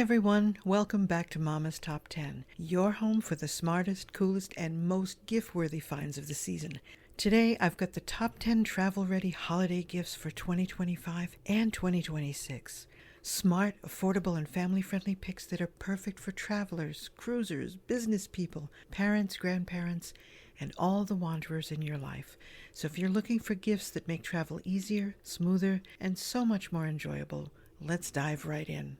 everyone, welcome back to Mama's Top 10, your home for the smartest, coolest, and most gift-worthy finds of the season. Today, I've got the top 10 travel-ready holiday gifts for 2025 and 2026. Smart, affordable, and family-friendly picks that are perfect for travelers, cruisers, business people, parents, grandparents, and all the wanderers in your life. So if you're looking for gifts that make travel easier, smoother, and so much more enjoyable, let's dive right in.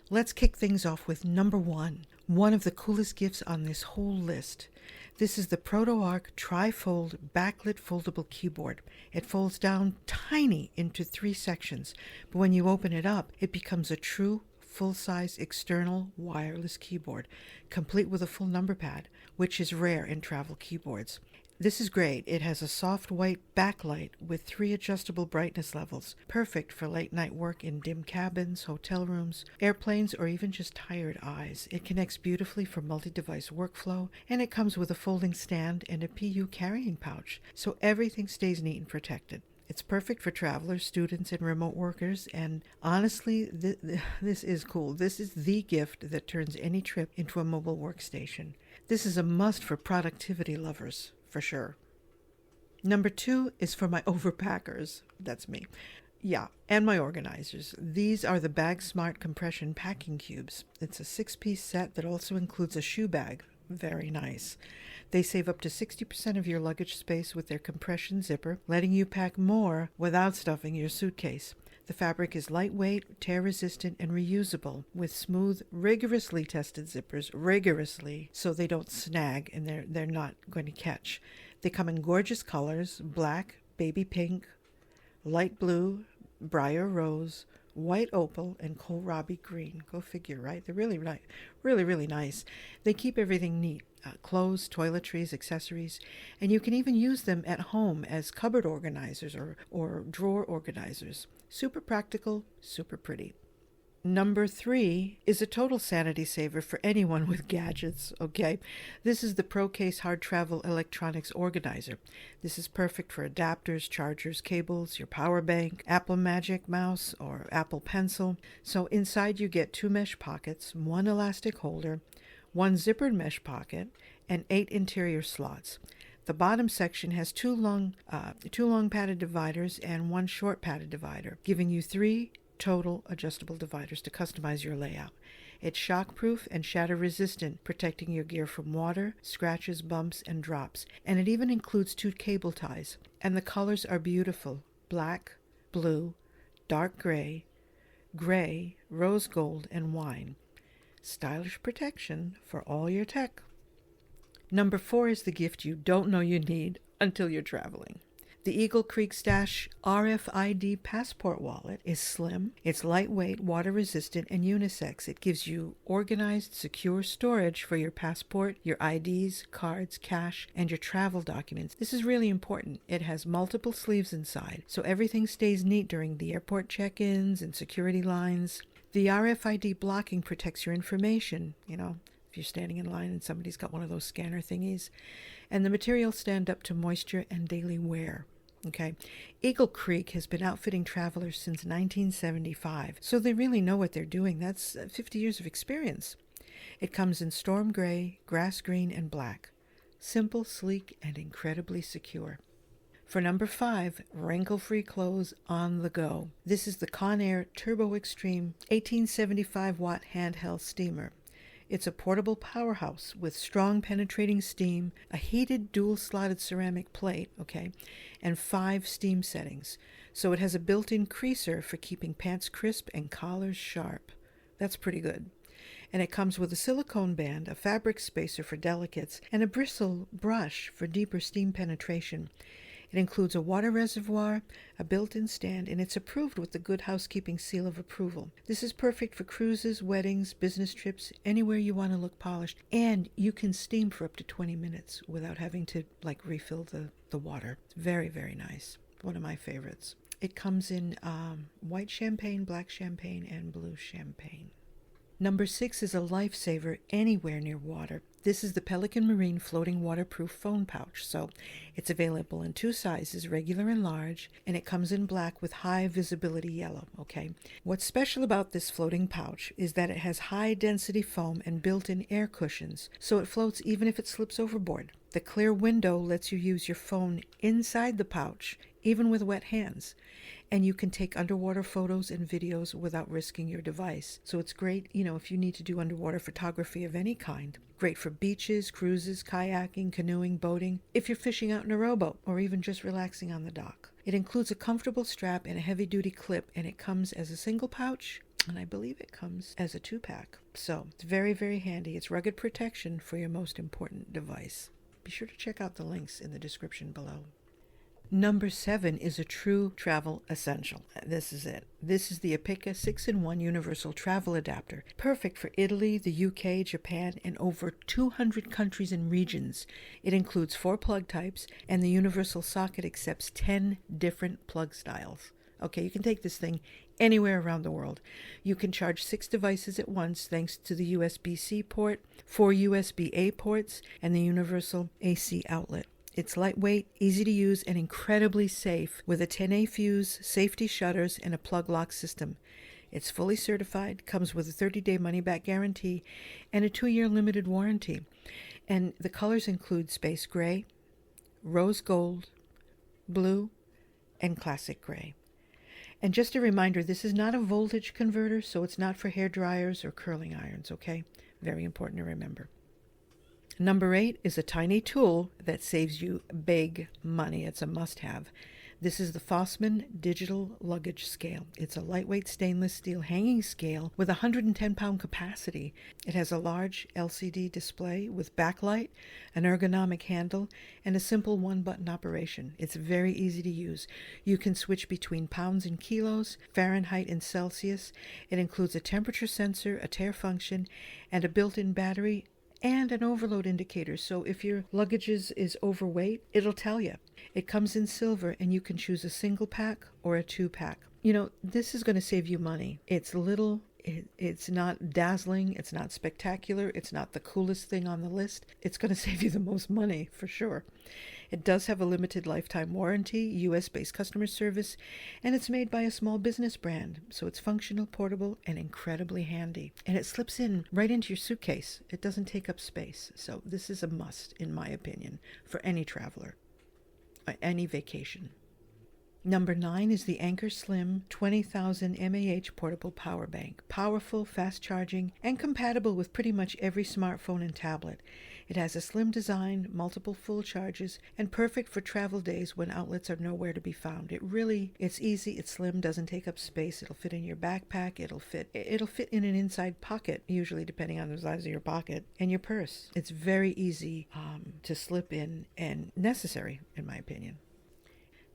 Let's kick things off with number one of the coolest gifts on this whole list. This is the ProtoArc Tri-Fold Backlit Foldable Keyboard. It folds down tiny into 3 sections, but when you open it up, it becomes a true full-size external wireless keyboard, complete with a full number pad, which is rare in travel keyboards. This is great. It has a soft white backlight with 3 adjustable brightness levels, perfect for late night work in dim cabins, hotel rooms, airplanes, or even just tired eyes. It connects beautifully for multi-device workflow, and it comes with a folding stand and a PU carrying pouch, so everything stays neat and protected. It's perfect for travelers, students, and remote workers, and honestly, this is cool. This is the gift that turns any trip into a mobile workstation. This is a must for productivity lovers. For sure. Number 2 is for my overpackers. That's me. Yeah, and my organizers. These are the BAGSMART compression packing cubes. It's a 6-piece set that also includes a shoe bag. Very nice. They save up to 60% of your luggage space with their compression zipper, letting you pack more without stuffing your suitcase. The fabric is lightweight, tear-resistant, and reusable, with smooth, rigorously tested zippers, so they don't snag and they're not going to catch. They come in gorgeous colors: black, baby pink, light blue, briar rose, white opal, and kohlrabi green. Go figure, right? They're really nice. They keep everything neat. Clothes, toiletries, accessories, and you can even use them at home as cupboard organizers or drawer organizers. Super practical, super pretty. Number 3 is a total sanity saver for anyone with gadgets, okay? This is the ProCase Hard Travel Electronics Organizer. This is perfect for adapters, chargers, cables, your power bank, Apple Magic Mouse, or Apple Pencil. So inside you get 2 mesh pockets, 1 elastic holder, 1 zippered mesh pocket, and 8 interior slots. The bottom section has 2 long padded dividers and 1 short padded divider, giving you 3 total adjustable dividers to customize your layout. It's shockproof and shatter-resistant, protecting your gear from water, scratches, bumps, and drops. And it even includes 2 cable ties. And the colors are beautiful: black, blue, dark gray, rose gold, and wine. Stylish protection for all your tech. Number 4 is the gift you don't know you need until you're traveling. The Eagle Creek Stash RFID passport wallet is slim, it's lightweight, water-resistant, and unisex. It gives you organized, secure storage for your passport, your IDs, cards, cash, and your travel documents. This is really important. It has multiple sleeves inside, so everything stays neat during the airport check-ins and security lines. The RFID blocking protects your information, if you're standing in line and somebody's got one of those scanner thingies. And the materials stand up to moisture and daily wear. Okay. Eagle Creek has been outfitting travelers since 1975, so they really know what they're doing. That's 50 years of experience. It comes in storm gray, grass green, and black. Simple, sleek, and incredibly secure. For number 5, wrinkle-free clothes on the go. This is the Conair Turbo Extreme 1875-watt handheld steamer. It's a portable powerhouse with strong penetrating steam, a heated dual-slotted ceramic plate, and 5 steam settings. So it has a built-in creaser for keeping pants crisp and collars sharp. That's pretty good. And it comes with a silicone band, a fabric spacer for delicates, and a bristle brush for deeper steam penetration. It includes a water reservoir, a built-in stand, and it's approved with the Good Housekeeping seal of approval. This is perfect for cruises, weddings, business trips, anywhere you want to look polished. And you can steam for up to 20 minutes without having to refill the water. It's very, very nice. One of my favorites. It comes in white champagne, black champagne, and blue champagne. Number 6 is a lifesaver anywhere near water. This is the Pelican Marine Floating Waterproof Phone Pouch. So it's available in 2 sizes, regular and large, and it comes in black with high visibility yellow, okay? What's special about this floating pouch is that it has high density foam and built-in air cushions, so it floats even if it slips overboard. The clear window lets you use your phone inside the pouch, even with wet hands. And you can take underwater photos and videos without risking your device. So it's great, if you need to do underwater photography of any kind. Great for beaches, cruises, kayaking, canoeing, boating, if you're fishing out in a rowboat, or even just relaxing on the dock. It includes a comfortable strap and a heavy-duty clip, and it comes as a single pouch, and I believe it comes as a 2-pack. So it's very, very handy. It's rugged protection for your most important device. Be sure to check out the links in the description below. Number 7 is a true travel essential. This is it. This is the EPICKA 6-in-1 Universal Travel Adapter. Perfect for Italy, the UK, Japan, and over 200 countries and regions. It includes 4 plug types, and the universal socket accepts 10 different plug styles. Okay, you can take this thing anywhere around the world. You can charge 6 devices at once thanks to the USB-C port, 4 USB-A ports, and the universal AC outlet. It's lightweight, easy to use, and incredibly safe with a 10A fuse, safety shutters, and a plug lock system. It's fully certified, comes with a 30-day money-back guarantee, and a 2-year limited warranty. And the colors include space gray, rose gold, blue, and classic gray. And just a reminder, this is not a voltage converter, so it's not for hair dryers or curling irons, okay? Very important to remember. Number 8 is a tiny tool that saves you big money. It's a must-have. This is the Fosmon Digital Luggage Scale. It's a lightweight stainless steel hanging scale with a 110-pound capacity. It has a large LCD display with backlight, an ergonomic handle, and a simple 1-button operation. It's very easy to use. You can switch between pounds and kilos, Fahrenheit and Celsius. It includes a temperature sensor, a tare function, and a built-in battery, and an overload indicator, so if your luggage is overweight, it'll tell you. It comes in silver, and you can choose a single pack or a 2-pack. This is going to save you money. It's little, it's not dazzling, it's not spectacular, it's not the coolest thing on the list. It's going to save you the most money, for sure. It does have a limited lifetime warranty, US-based customer service, and it's made by a small business brand, so it's functional, portable, and incredibly handy. And it slips in right into your suitcase. It doesn't take up space, so this is a must, in my opinion, for any traveler, any vacation. Number 9 is the Anker Slim 20,000 mAh portable power bank. Powerful, fast charging, and compatible with pretty much every smartphone and tablet. It has a slim design, multiple full charges, and perfect for travel days when outlets are nowhere to be found. It's easy, it's slim, doesn't take up space. It'll fit in your backpack, it'll fit in an inside pocket, usually depending on the size of your pocket, and your purse. It's very easy to slip in and necessary, in my opinion.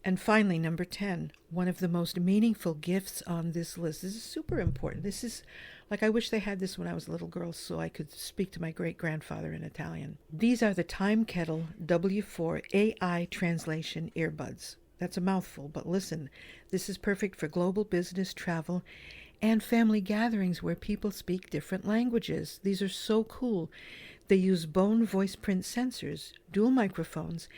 And finally, number 10, one of the most meaningful gifts on this list. This is super important. This is, I wish they had this when I was a little girl so I could speak to my great-grandfather in Italian. These are the Timekettle W4 AI translation earbuds. That's a mouthful, but listen, this is perfect for global business, travel, and family gatherings where people speak different languages. These are so cool. They use bone voice print sensors, dual microphones,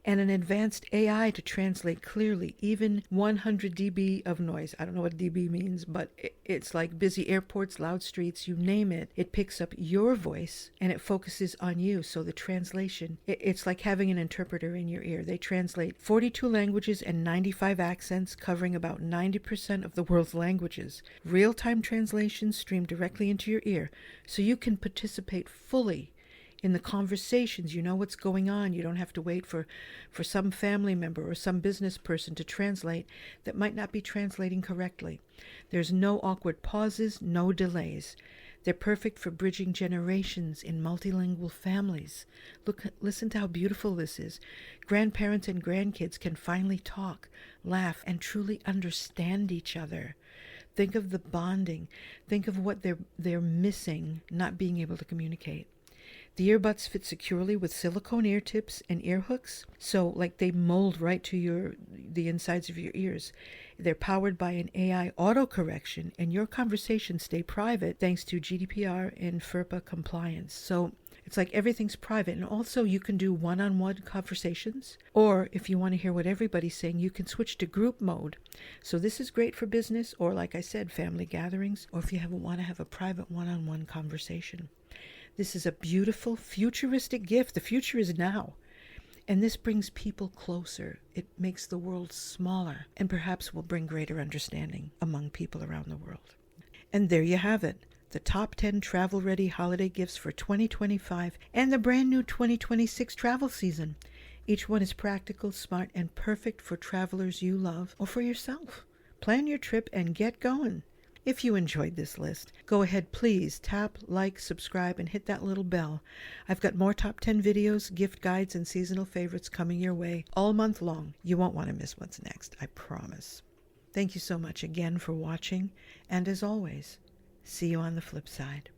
and an advanced AI to translate clearly, even 100 dB of noise. I don't know what dB means, but it's like busy airports, loud streets, you name it. It picks up your voice and it focuses on you. So the translation, it's like having an interpreter in your ear. They translate 42 languages and 95 accents, covering about 90% of the world's languages. Real-time translation streamed directly into your ear, so you can participate fully in the conversations. You know what's going on. You don't have to wait for some family member or some business person to translate that might not be translating correctly. There's no awkward pauses, no delays. They're perfect for bridging generations in multilingual families. Listen to how beautiful this is. Grandparents and grandkids can finally talk, laugh, and truly understand each other. Think of the bonding. Think of what they're missing, not being able to communicate. The earbuds fit securely with silicone ear tips and ear hooks, so they mold right to the insides of your ears. They're powered by an AI autocorrection, and your conversations stay private thanks to GDPR and FERPA compliance. So It's like everything's private. And also you can do one-on-one conversations. Or if you want to hear what everybody's saying, you can switch to group mode. So this is great for business or, like I said, family gatherings, or if you want to have a private one-on-one conversation. This is a beautiful futuristic gift. The future is now. And this brings people closer. It makes the world smaller and perhaps will bring greater understanding among people around the world. And there you have it. The top 10 travel-ready holiday gifts for 2025 and the brand new 2026 travel season. Each one is practical, smart, and perfect for travelers you love or for yourself. Plan your trip and get going. If you enjoyed this list, go ahead, please tap, like, subscribe, and hit that little bell. I've got more top 10 videos, gift guides, and seasonal favorites coming your way all month long. You won't want to miss what's next, I promise. Thank you so much again for watching, and as always, see you on the flip side.